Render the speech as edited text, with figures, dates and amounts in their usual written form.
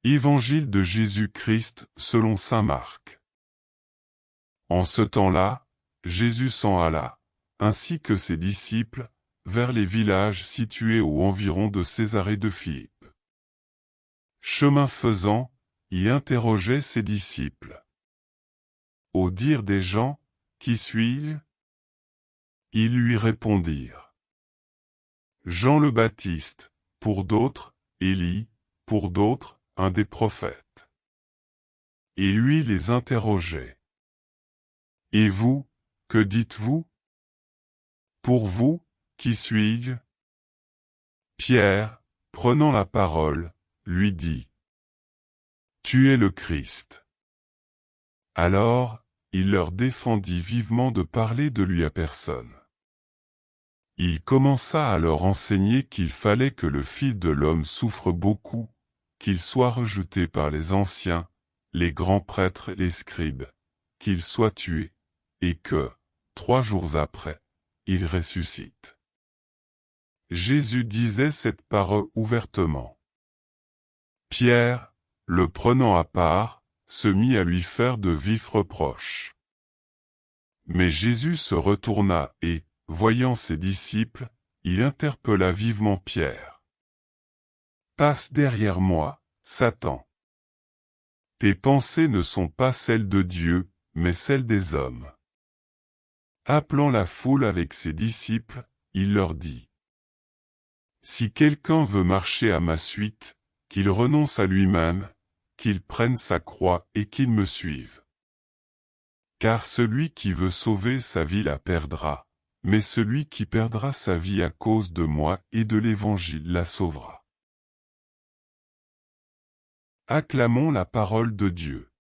Évangile de Jésus-Christ selon saint Marc. En ce temps-là, Jésus s'en alla, ainsi que ses disciples, vers les villages situés aux environs de Césarée de Philippe. Chemin faisant, il interrogeait ses disciples. Au dire des gens, « Qui suis-je » Ils lui répondirent. Jean le Baptiste, pour d'autres, Élie, pour d'autres, un des prophètes. Et lui les interrogeait. Et vous, que dites-vous? Pour vous, qui suis-je? Pierre, prenant la parole, lui dit. Tu es le Christ. Alors, il leur défendit vivement de parler de lui à personne. Il commença à leur enseigner qu'il fallait que le Fils de l'homme souffre beaucoup, qu'il soit rejeté par les anciens, les grands prêtres et les scribes, qu'il soit tué, et que, 3 jours après, il ressuscite. Jésus disait cette parole ouvertement. Pierre, le prenant à part, se mit à lui faire de vifs reproches. Mais Jésus se retourna et, voyant ses disciples, il interpella vivement Pierre. « Passe derrière moi, Satan. Tes pensées ne sont pas celles de Dieu, mais celles des hommes. » Appelant la foule avec ses disciples, il leur dit. « Si quelqu'un veut marcher à ma suite, qu'il renonce à lui-même, qu'il prenne sa croix et qu'il me suive. Car celui qui veut sauver sa vie la perdra, mais celui qui perdra sa vie à cause de moi et de l'Évangile la sauvera. » Acclamons la parole de Dieu.